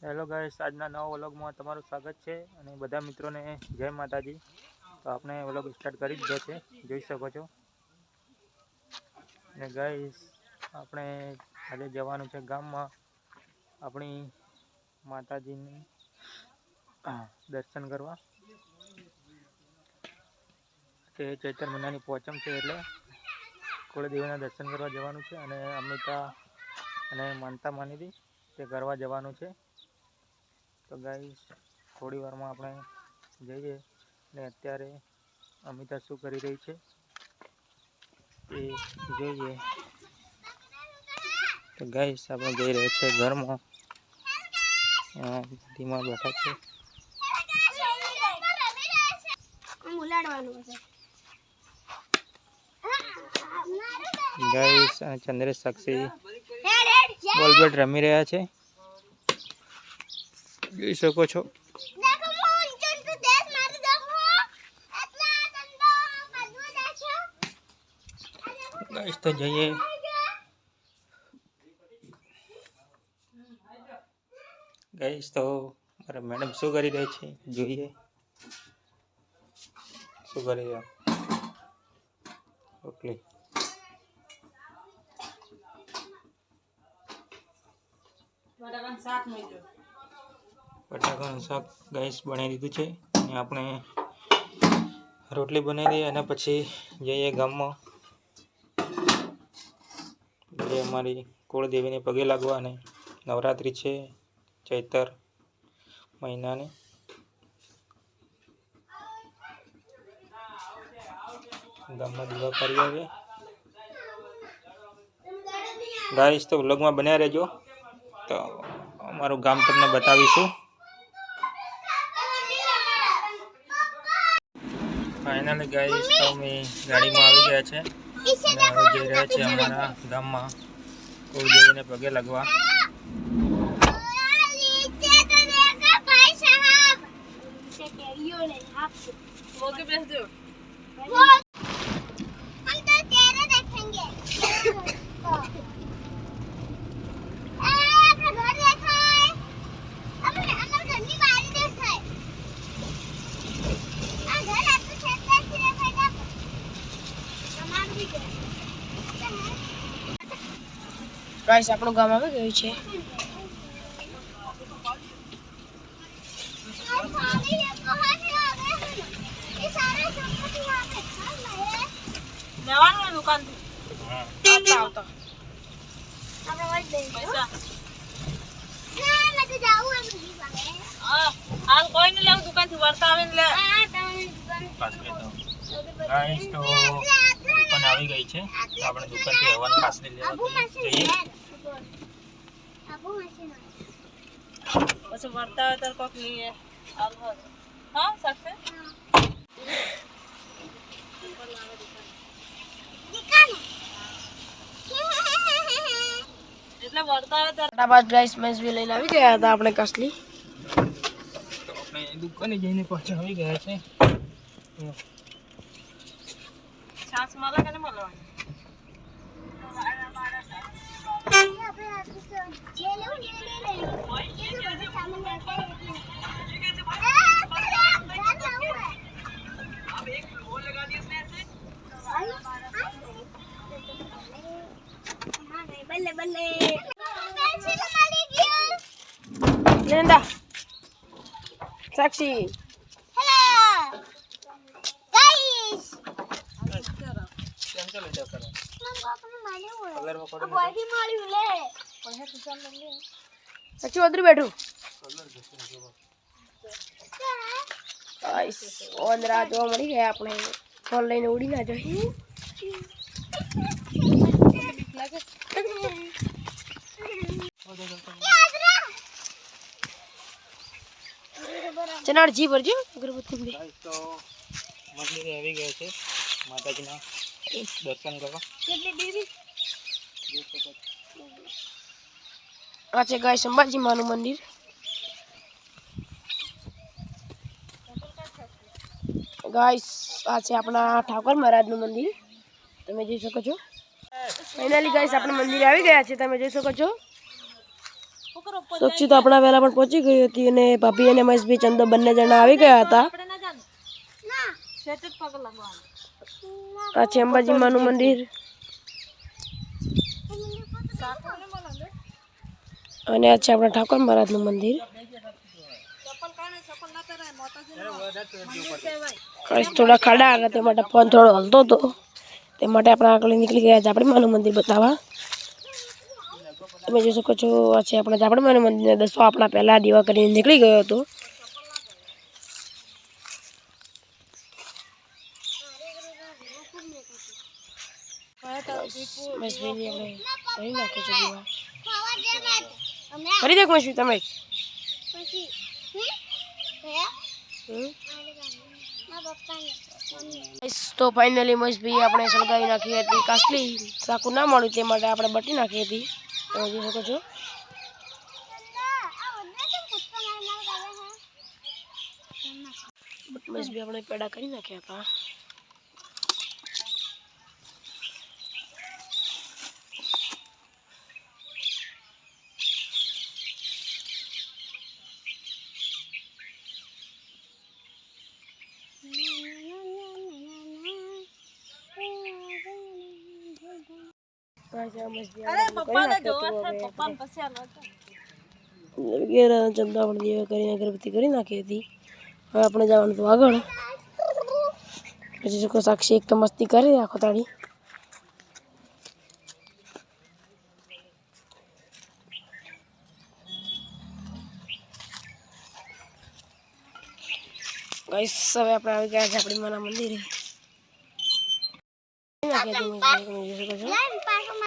Hello guys, આજના નવા વ્લોગમાં તમારું સ્વાગત છે અને બધા મિત્રોને જય માતાજી। તો આપણે વ્લોગ સ્ટાર્ટ કરી દીધો છે, જોઈ શકો છો। અને ગાઈસ આપણે આજે જવાનું છે ગામમાં આપણી માતાજીની દર્શન કરવા। તે ચૈત્ર મહિનાની પોચમ છે એટલે કુળદેવીના દર્શન કરવા જવાનું છે અને અમિતા અને માનતા માની હતી તે કરવા જવાનું છે। તો ગાઈસ થોડી વારમાં આપણે જઈએ ને અત્યારે અમિતા શું કરી રહી છે એ જોઈએ। તો ગાઈસ આપણે જઈ રહ્યા છે ઘરમાં, ધીમા બેઠા છે। ગાઈસ ચંદ્રેશ સાક્ષી બોલ બેટ રમી રહ્યા છે, જોઈ શકો છો। ગાઈસ તો જઈએ। ગાઈસ તો મારા મેડમ શું કરી રહી છે જોઈએ, શું કરી રહ્યા? ઓકે, બટાકાનું શાક ગાઈસ બનાવી દીધું છે અને આપણે રોટલી બનાવી દઈએ અને પછી જઈએ ગામમાં, જે અમારી કુળદેવીને પગે લાગવા અને નવરાત્રિ છે ચૈતર મહિનાની। ગામમાં દીવા કરી આવે ગાઈસ, તો વ્લોગમાં બન્યા રહેજો તો અમારું ગામ તમને બતાવીશું। ફાઇનલી ગાઈસ તો અમે ગાડીમાં આવી ગયા છે અને હવે જઈ રહ્યા છે અમારા ગામમાં કુળદેવીને પગે લાગવા। ગાઈસ આપણું ગામ આવી ગયું છે। દુકાન કોઈ ને લેવું દુકાન થી વળતા આવે ને ગાઈસ તો દુકાન આવી ગઈ છે, આપણે દુકાનથી હવન ખાસલી લેવા જઈએ। પછી વળતા આવે તો કોક લઈએ હા સાથે એટલે વળતા આવે તો બાદ ગાઈસ મેસ બી લઈને આવી ગયા હતા આપણે કસલી, તો આપણે દુકાને જઈને પાછા આવી ગયા છે। છાસ મળે કે નહીં મળે? સાક્ષી ઉધરી બેઠું ઓંદરા જોવા મળી ગયા, આપણે ફોન લઈને ઉડી ના જોઈએ। ચનાર જી ભરજો અગરબત્તી તો મંદિરે આવી ગયા છે માતાજીના દર્શન કરવા। આ છે ગાઈસ અંબાજી માનું મંદિર। ગાઈસ આ છે આપણા ઠાકોર મહારાજનું મંદિર, તમે જોઈ શકો છો। ફાઇનલી ગાઈસ આપણે મંદિરે આવી ગયા છે, તમે જોઈ શકો છો। સોક્ષી તો આપણા વહેલા પણ પહોંચી ગઈ હતી અને ભાભી અને મહેશભાઈ ચંદો બંને જણા આવી ગયા હતા. આ છે અંબાજી માનું મંદિર અને આ છે આપણા ઠાકોર મહારાજનું મંદિર. થોડા ખાડા હતા તે માટે ફોન થોડો હલતો હતો તે માટે આપણે આગળ નીકળી ગયા ઝાપડી માનું મંદિર બતાવવા. તમે જોઈ શકો છો આ છે આપણા ઝાપડી માનું મંદિર. દસો આપણા પહેલા દીવા કરીને નીકળી ગયો હતો. કરી દે કોઈ તમે તો ફાઇનલી મહેશભાઈ આપણે સળગાવી નાખી હતી કાસલી. સાકુ ના મળ્યું તે માટે આપણે બટી નાખી હતી. તમે જોઈ શકો છો. મહેશભાઈ આપણે પેડા કરી નાખ્યા હતા. અગરબત્તી કરી નાખી હતી. હવે આપણે જવાનું તો આગળ. પછી સાક્ષી એક તો મસ્તી કરી આખો તાળી. ગાઈસ હવે આપણે આવી ગયા છે આપણી માના મંદિરે. નાખી હતી